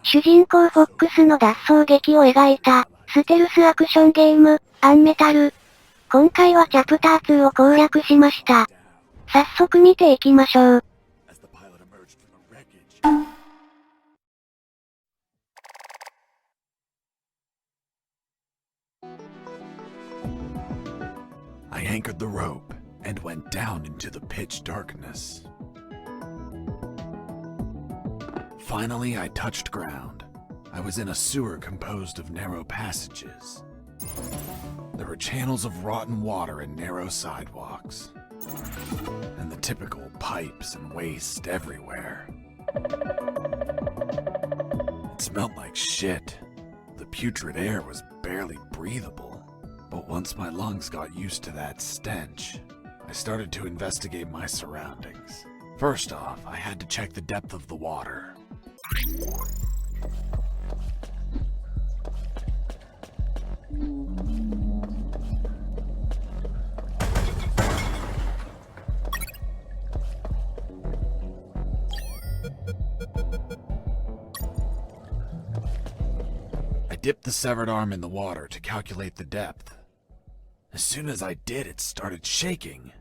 主人公フォックスの脱走劇を描いた、ステルスアクションゲーム、アンメタル。今回はチャプター2を攻略しました。早速見ていきましょう。I anchored the rope and went down into the pitch darkness. Finally, I touched ground. I was in a sewer composed of narrow passages. There were channels of rotten water and narrow sidewalks, and the typical pipes and waste everywhere. It smelled like shit. The putrid air was barely breathable. But once my lungs got used to that stench, I started to investigate my surroundings. First off, I had to check the depth of the water. I dipped the severed arm in the water to calculate the depth. As soon as I did, it started shaking.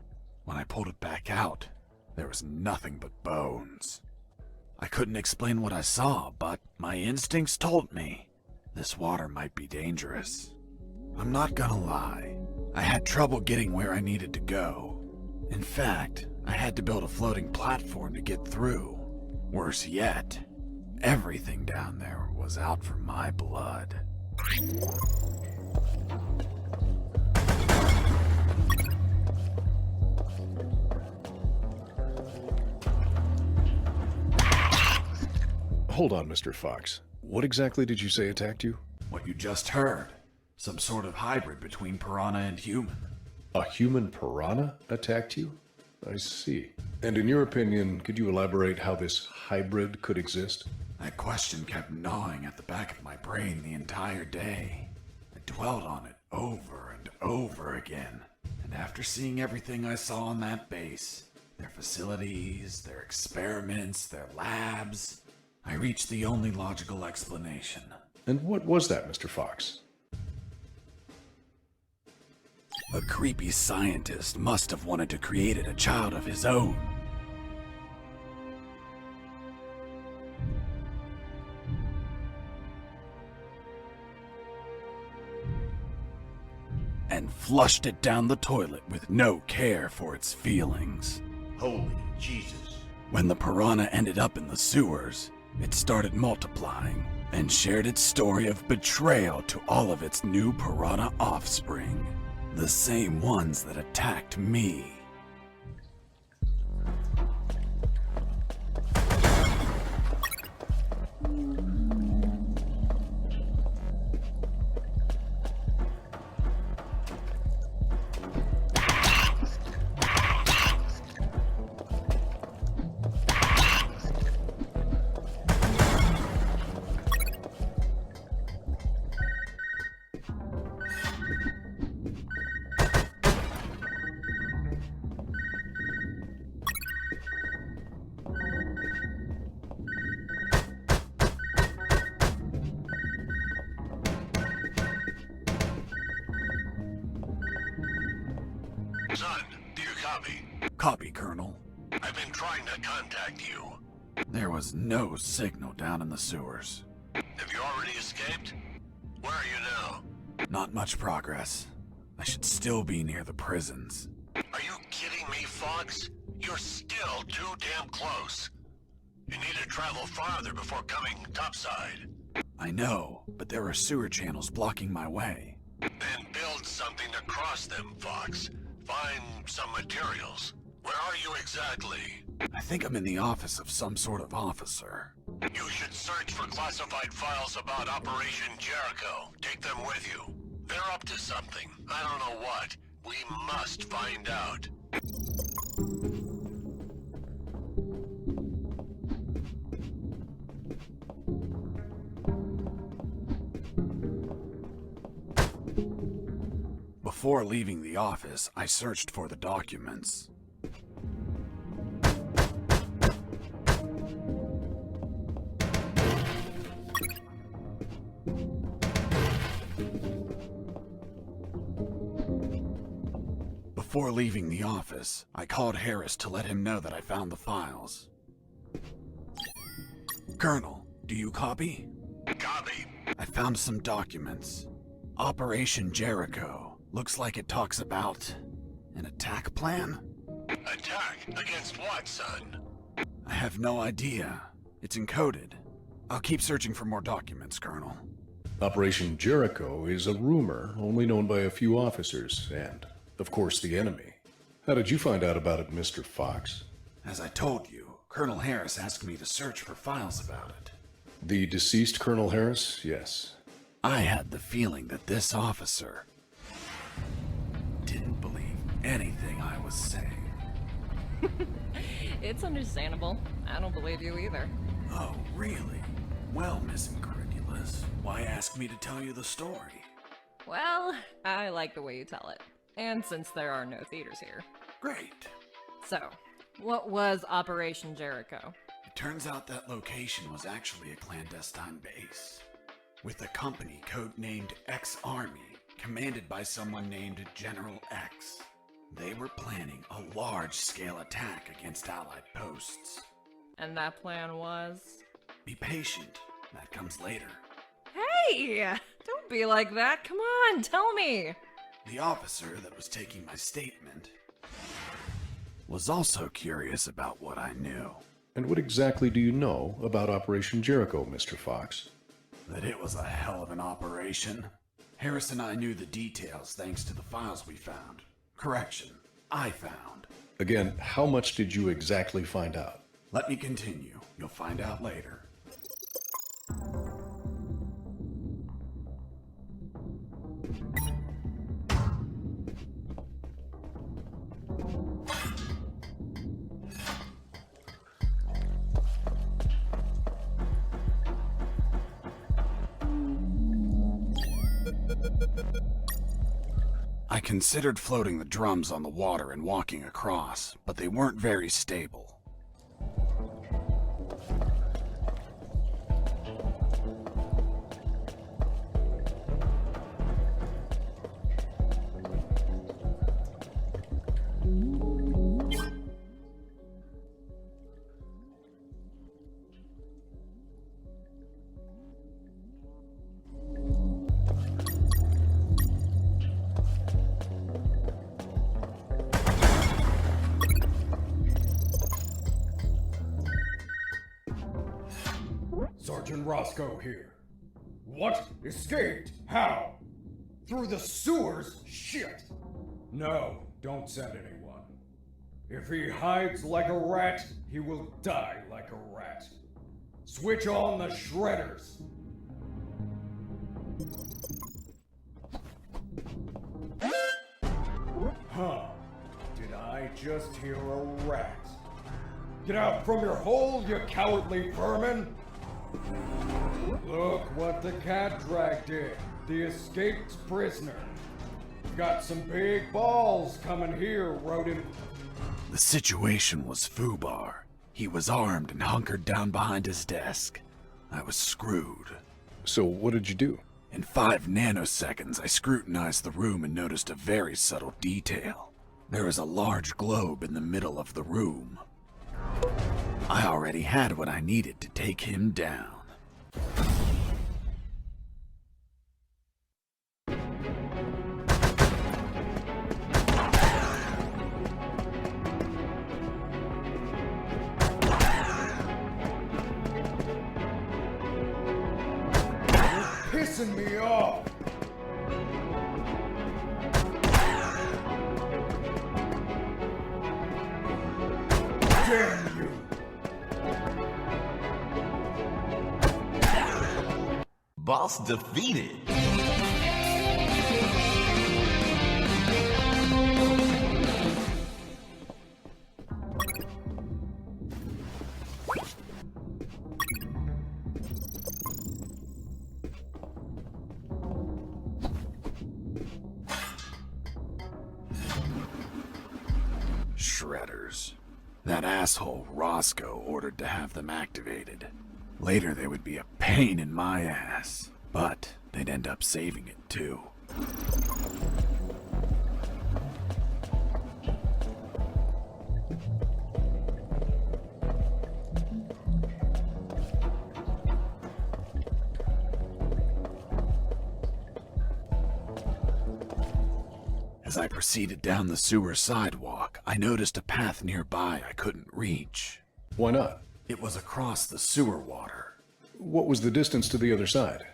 When I pulled it back out, there was nothing but bones. I couldn't explain what I saw, but my instincts told me this water might be dangerous. I'm not gonna lie, I had trouble getting where I needed to go. In fact, I had to build a floating platform to get through. Worse yet, everything down there was out for my blood. Hold on, Mr. Fox. What exactly did you say attacked you? What you just heard. Some sort of hybrid between piranha and human. A human piranha attacked you? I see. And in your opinion, could you elaborate how this hybrid could exist? That question kept gnawing at the back of my brain the entire day. I dwelled on it over and over again. And after seeing everything I saw on that base, their facilities, their experiments, their labs, I reached the only logical explanation. And what was that, Mr. Fox? A creepy scientist must have wanted to create a child of his own. And flushed it down the toilet with no care for its feelings. Holy Jesus. When the piranha ended up in the sewers, it started multiplying and shared its story of betrayal to all of its new piranha offspring, the same ones that attacked me. Son, do you copy? Copy, Colonel. I've been trying to contact you. There was no signal down in the sewers. Have you already escaped? Where are you now? Not much progress. I should still be near the prisons. Are you kidding me, Fox? You're still too damn close. You need to travel farther before coming topside. I know, but there are sewer channels blocking my way. Then build something to cross them, Fox. Find some materials. Where are you exactly? I think I'm in the office of some sort of officer. You should search for classified files about Operation Jericho. Take them with you. They're up to something. I don't know what. We must find out. Before leaving the office, I searched for the documents. Before leaving the office, I called Harris to let him know that I found the files. Colonel, do you copy? Copy. I found some documents. Operation Jericho. Looks like it talks about an attack plan? Attack? Against what, son? I have no idea. It's encoded. I'll keep searching for more documents, Colonel. Operation Jericho is a rumor only known by a few officers and, of course, the enemy. How did you find out about it, Mr. Fox? As I told you, Colonel Harris asked me to search for files about it. The deceased Colonel Harris? Yes. I had the feeling that this officer didn't believe anything I was saying. It's understandable. I don't believe you either. Oh, really? Well, Miss Incredulous, why ask me to tell you the story? Well, I like the way you tell it. And since there are no theaters here. Great. So, what was Operation Jericho? It turns out that location was actually a clandestine base, with a company codenamed X-Army, commanded by someone named General X. They were planning a large-scale attack against Allied posts. And that plan was? Be patient. That comes later. Hey! Don't be like that. Come on, tell me! The officer that was taking my statement was also curious about what I knew. And what exactly do you know about Operation Jericho, Mr. Fox? That it was a hell of an operation. Harris and I knew the details thanks to the files we found. Correction, I found. Again, how much did you exactly find out? Let me continue. You'll find out later. I considered floating the drums on the water and walking across, but they weren't very stable. Sergeant Roscoe here. What? Escaped? How? Through the sewers? Shit! No, don't send anyone. If he hides like a rat, he will die like a rat. Switch on the shredders! Huh. Did I just hear a rat? Get out from your hole, you cowardly vermin! Look what the cat dragged in. The escaped prisoner. Got some big balls coming here, rodent. The situation was foobar. He was armed and hunkered down behind his desk. I was screwed. So what did you do? In 5 nanoseconds, I scrutinized the room and noticed a very subtle detail. There was a large globe in the middle of the room. I already had what I needed to take him down. Pissing me off! Damn you! Boss defeated. Shredders. That asshole Roscoe ordered to have them activated. Later they would be a pain in my ass, but they'd end up saving it too. As I proceeded down the sewer sidewalk, I noticed a path nearby I couldn't reach. Why not? It was across the sewer water. What was the distance to the other side?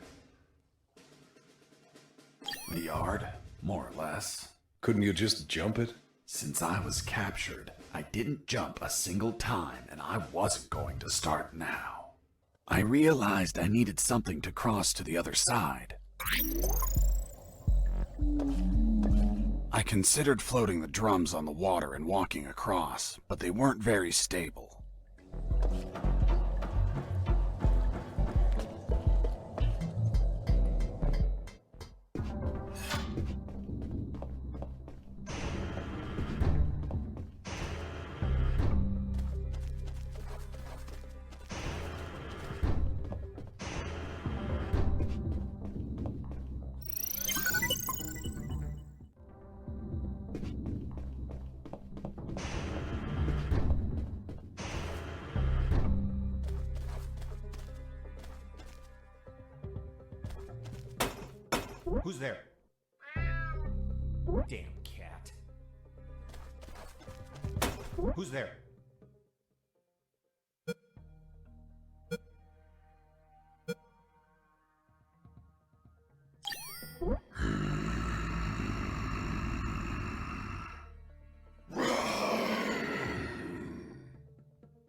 A yard, more or less. Couldn't you just jump it? Since I was captured, I didn't jump a single time, and I wasn't going to start now. I realized I needed something to cross to the other side. I considered floating the drums on the water and walking across, but they weren't very stable. Who's there? Damn cat. Who's there?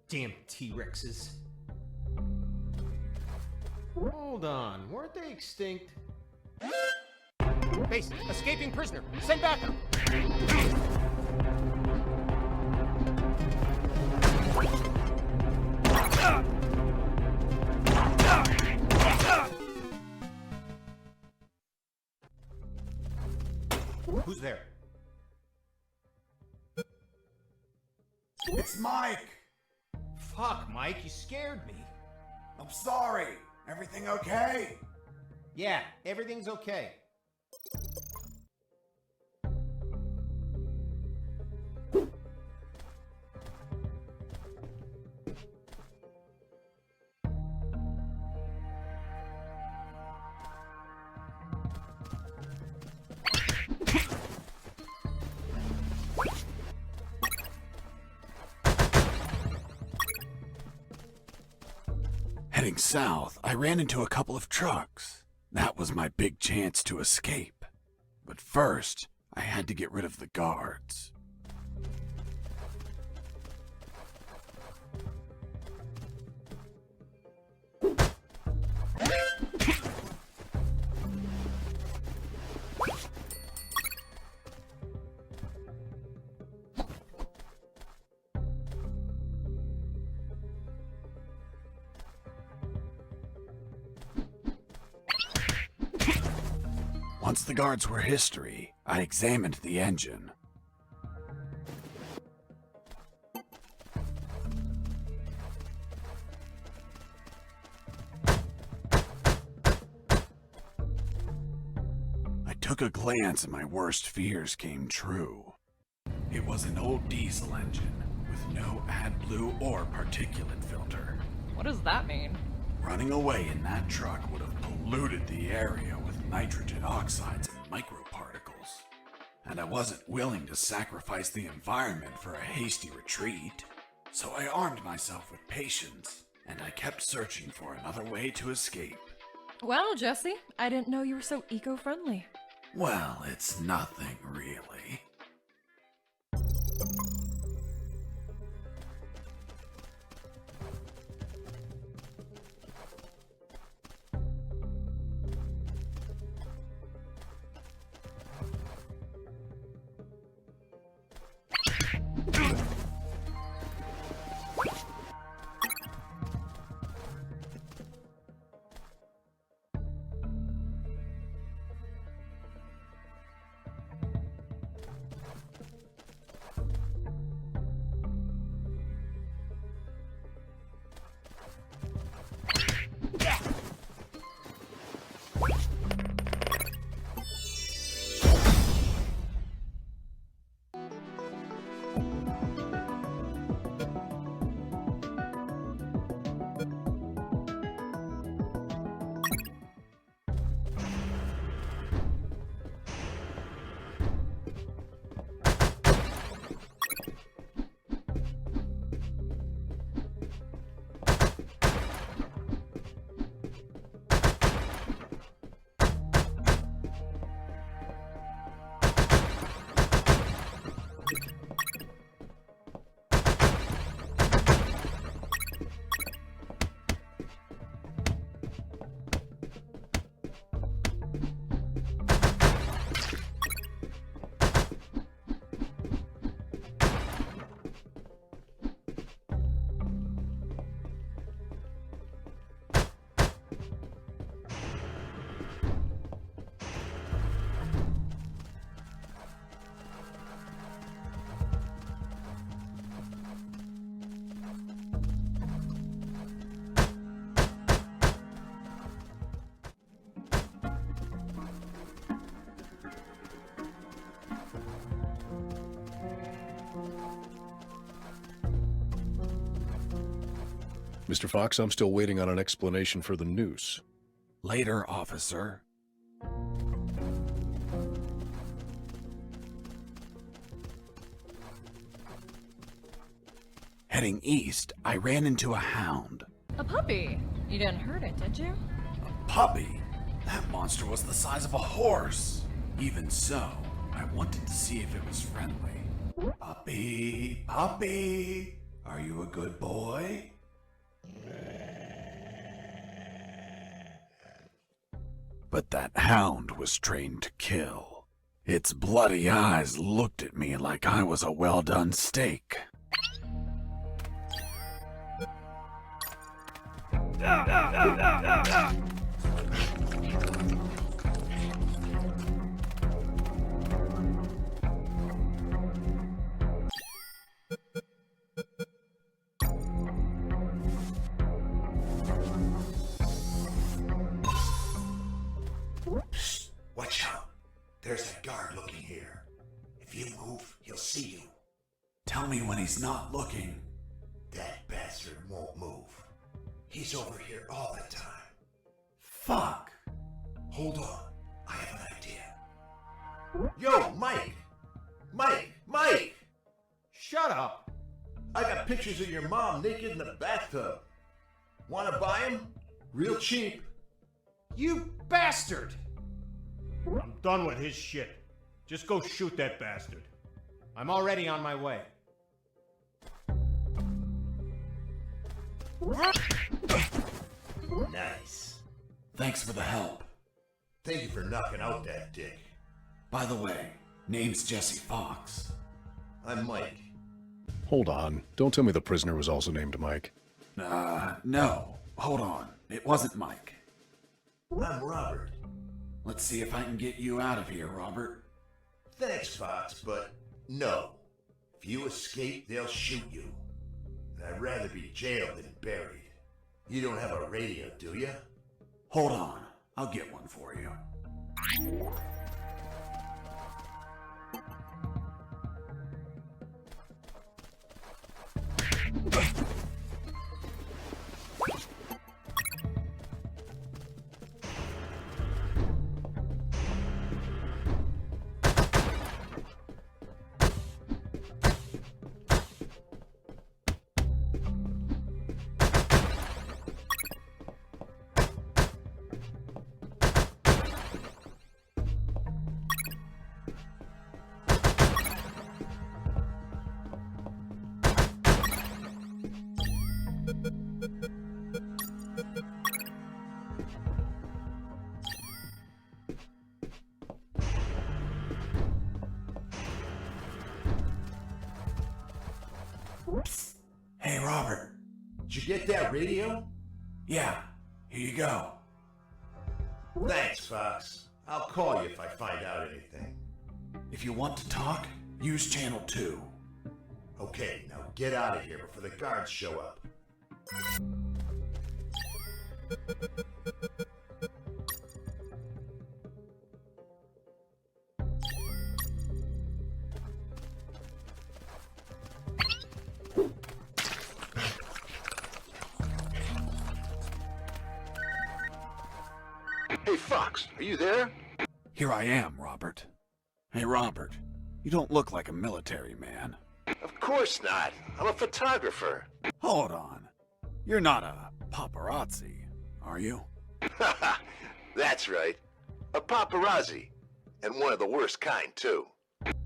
Damn T-Rexes. Hold on, weren't they extinct? Base, escaping prisoner. Send backup. Who's there? It's Mike! Fuck, Mike, you scared me. I'm sorry. Everything okay? Yeah, everything's okay. Heading south, I ran into a couple of trucks. That was my big chance to escape. But first, I had to get rid of the guards. Once the guards were history, I examined the engine. I took a glance and my worst fears came true. It was an old diesel engine with no AdBlue or particulate filter. What does that mean? Running away in that truck would have polluted the area with nitrogen oxides and microparticles. And I wasn't willing to sacrifice the environment for a hasty retreat. So I armed myself with patience, and I kept searching for another way to escape. Well, Jesse, I didn't know you were so eco-friendly. Well, it's nothing really. Mr. Fox, I'm still waiting on an explanation for the noose. Later, officer. Heading east, I ran into a hound. A puppy? You didn't hurt it, did you? A puppy? That monster was the size of a horse. Even so, I wanted to see if it was friendly. Puppy, puppy, are you a good boy? But that hound was trained to kill. Its bloody eyes looked at me like I was a well-done steak. Shh, watch out. There's a guard looking here. If you move, he'll see you. Tell me when he's not looking. That bastard won't move. He's over here all the time. Fuck. Hold on, I have an idea. Yo, Mike! Mike! Shut up! I got pictures of your mom naked in the bathtub. Wanna buy them? Real cheap. You bastard! I'm done with his shit. Just go shoot that bastard. I'm already on my way. Nice. Thanks for the help. Thank you for knocking out that dick. By the way, name's Jesse Fox. I'm Mike. Hold on. Don't tell me the prisoner was also named Mike. No. Hold on. It wasn't Mike. I'm Robert. Let's see if I can get you out of here, Robert. Thanks, Fox, but no. If you escape, they'll shoot you. And I'd rather be jailed than buried. You don't have a radio, do you? Hold on. I'll get one for you. Hey, Robert. Did you get that radio? Yeah, here you go. Thanks, Fox. I'll call you if I find out anything. If you want to talk, use channel 2. Okay, now get out of here before the guards show up. Hey, Fox, are you there? Here I am, Robert. Hey, Robert, you don't look like a military man. Of course not. I'm a photographer. Hold on. You're not a paparazzi, are you? That's right. A paparazzi. And one of the worst kind, too.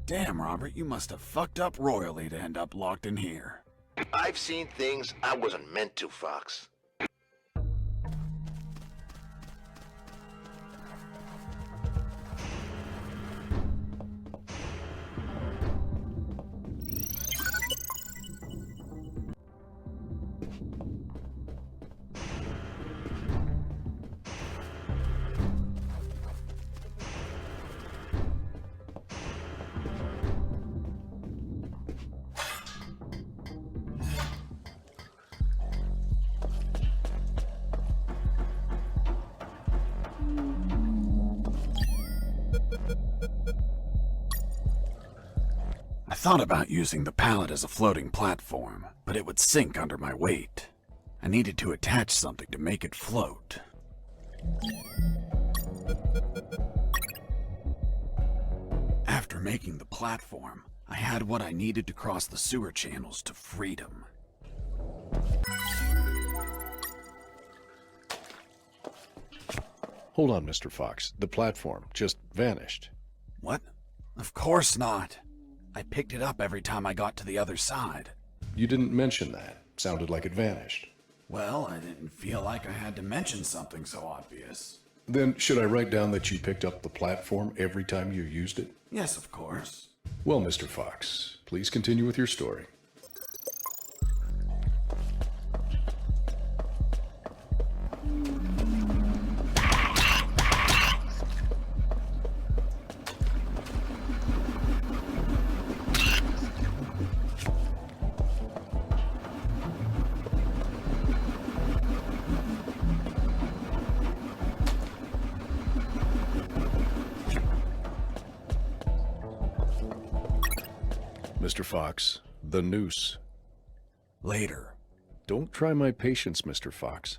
Damn, Robert, you must have fucked up royally to end up locked in here. I've seen things I wasn't meant to, Fox. I thought about using the pallet as a floating platform, but it would sink under my weight. I needed to attach something to make it float. After making the platform, I had what I needed to cross the sewer channels to freedom. Hold on, Mr. Fox. The platform just vanished. What? Of course not. I picked it up every time I got to the other side. You didn't mention that. Sounded like it vanished. Well, I didn't feel like I had to mention something so obvious. Then should I write down that you picked up the platform every time you used it? Yes, of course. Well, Mr. Fox, please continue with your story. Mr. Fox, the noose. Later. Don't try my patience, Mr. Fox.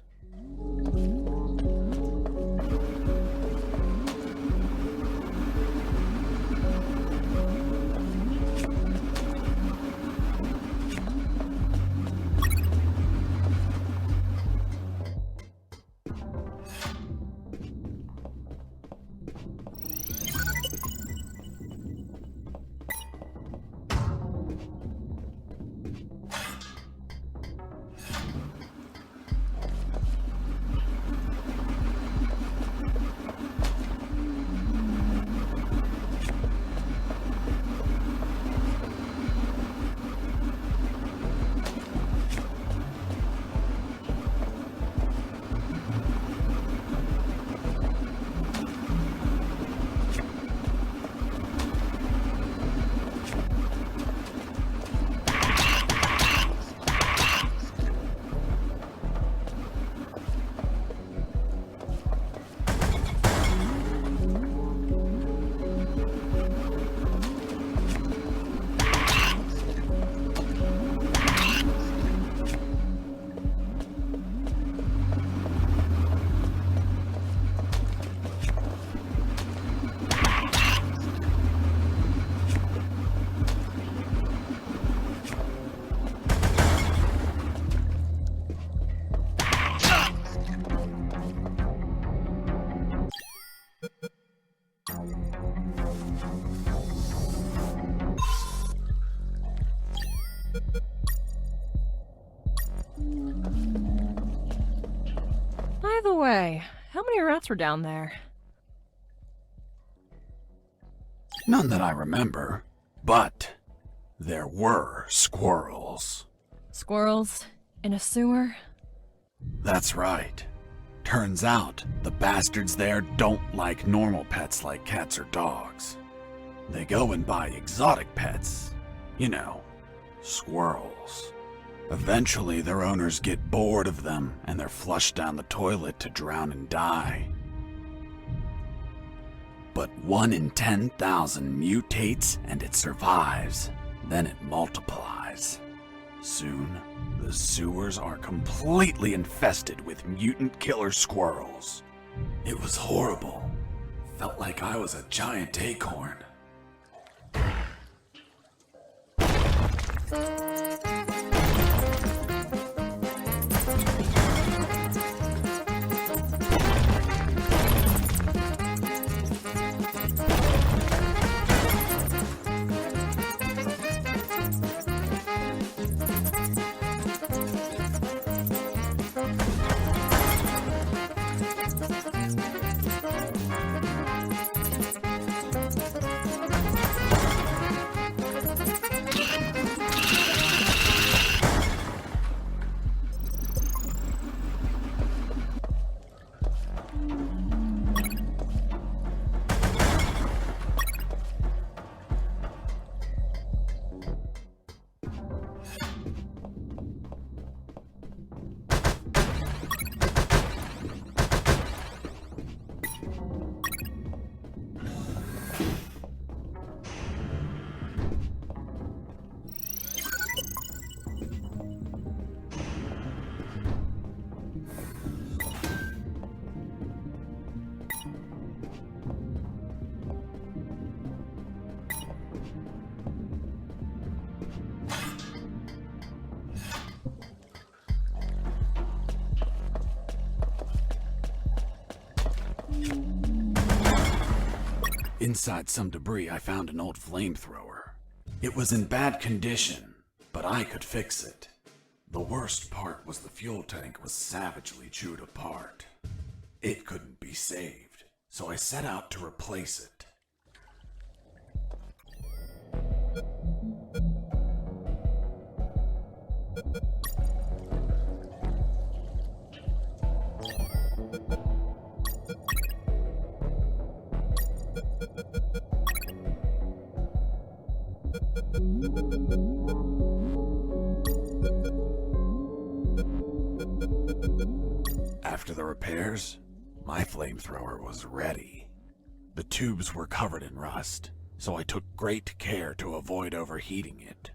By the way, how many rats were down there? None that I remember, but there were squirrels. Squirrels? In a sewer? That's right. Turns out, the bastards there don't like normal pets like cats or dogs. They go and buy exotic pets. You know, squirrels. Eventually, their owners get bored of them, and they're flushed down the toilet to drown and die. But 1 in 10,000 mutates, and it survives. Then it multiplies. Soon, the sewers are completely infested with mutant killer squirrels. It was horrible. Felt like I was a giant acorn. Inside some debris, I found an old flamethrower. It was in bad condition, but I could fix it. The worst part was the fuel tank was savagely chewed apart. It couldn't be saved, so I set out to replace it. After the repairs, my flamethrower was ready. The tubes were covered in rust, so I took great care to avoid overheating it.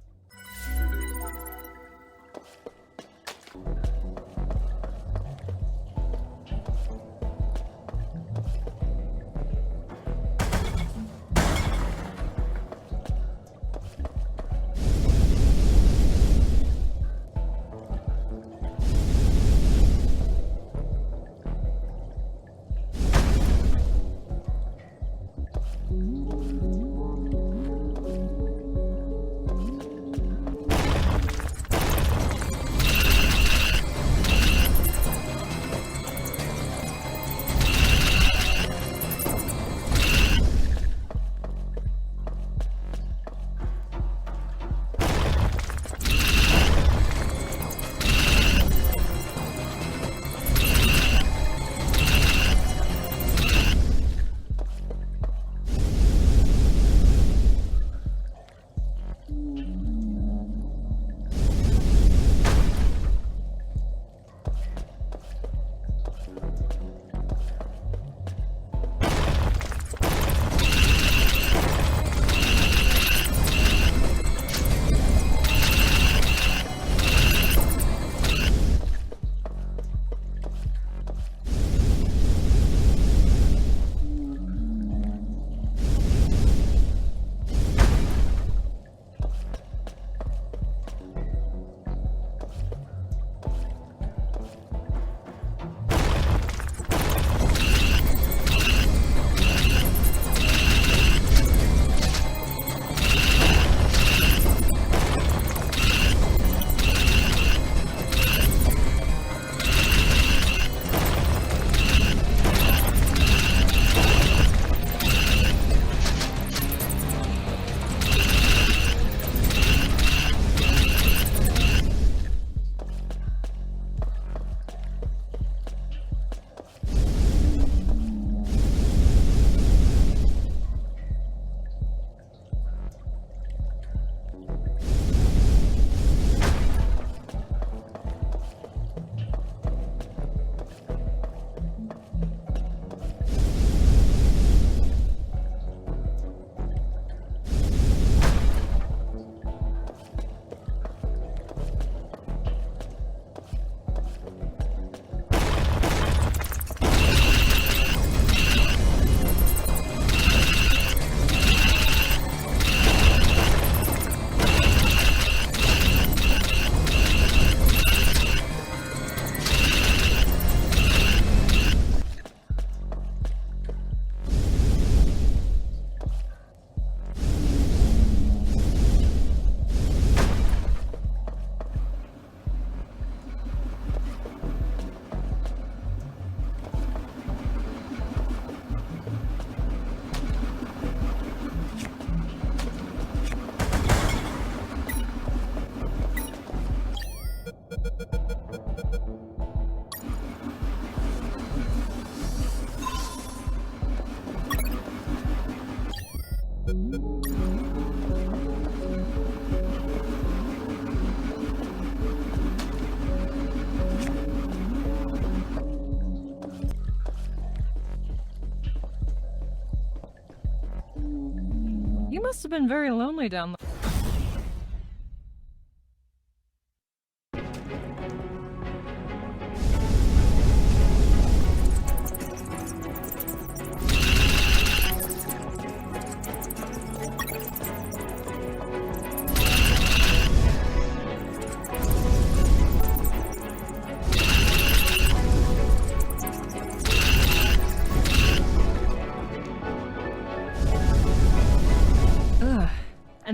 You must have been very lonely down there.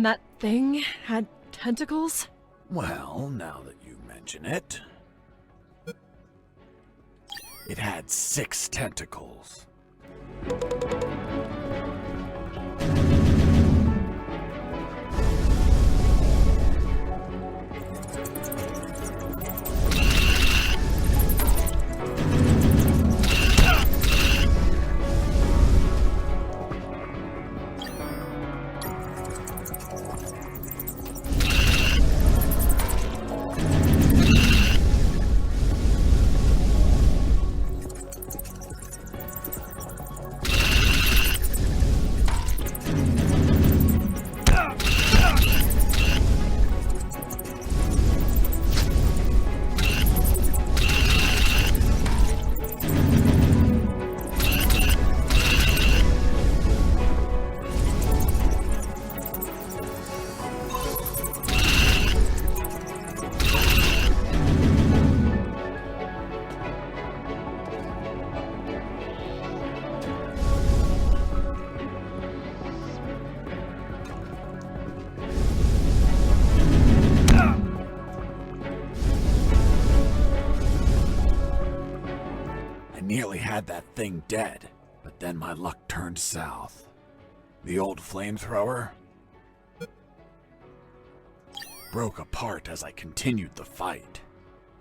And that thing had tentacles? Well, now that you mention it, it had 6 tentacles. Nearly had that thing dead, but then my luck turned south. The old flamethrower broke apart as I continued the fight,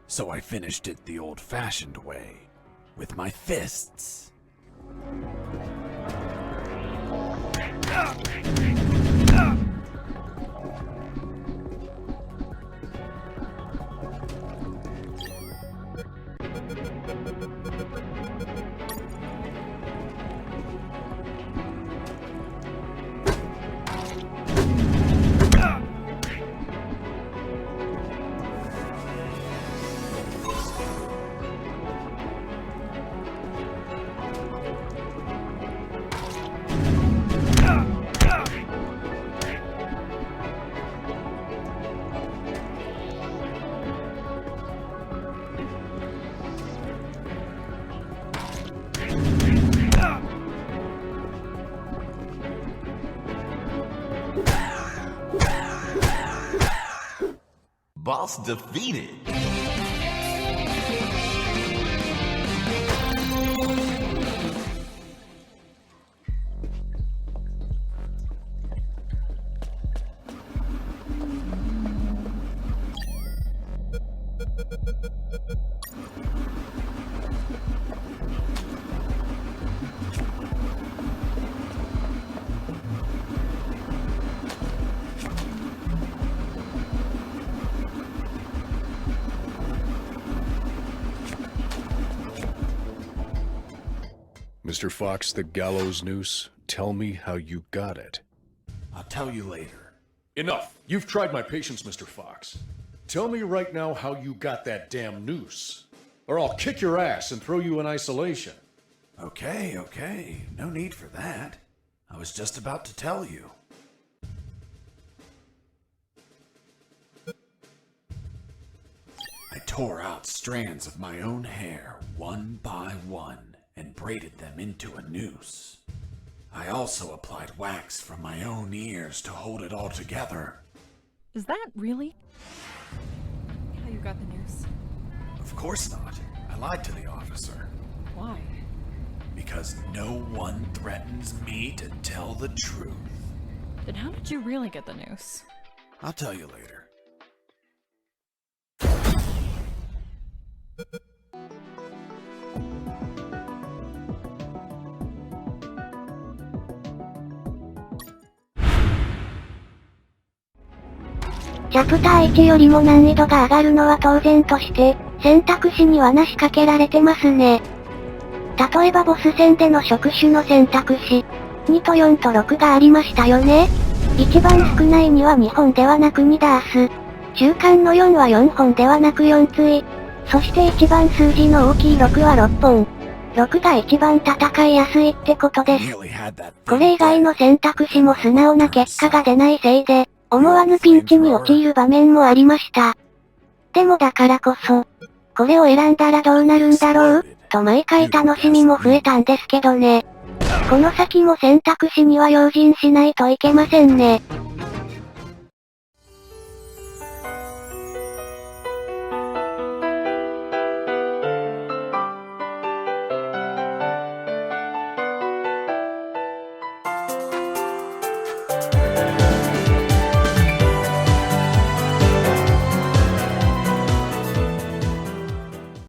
so I finished it the old-fashioned way, with my fists. Boss defeated. Mr. Fox, the gallows noose, tell me how you got it. I'll tell you later. Enough! You've tried my patience, Mr. Fox. Tell me right now how you got that damn noose, or I'll kick your ass and throw you in isolation. Okay, no need for that. I was just about to tell you. I tore out strands of my own hair, one by one, and braided them into a noose. I also applied wax from my own ears to hold it all together. Is that really how you got the noose? Of course not. I lied to the officer. Why? Because no one threatens me to tell the truth. Then how did you really get the noose? I'll tell you later.チャプター1よりも難易度が上がるのは当然として、選択肢にはなしかけられてますね。例えばボス戦での触手の選択肢、2と4と6がありましたよね。一番少ない2は2本ではなく2ダース。中間の4は4本ではなく4対。そして一番数字の大きい6は6本。6が一番戦いやすいってことです。これ以外の選択肢も素直な結果が出ないせいで、思わぬピンチに陥る場面もありました。でもだからこそ、これを選んだらどうなるんだろうと毎回楽しみも増えたんですけどね。この先も選択肢には用心しないといけませんね。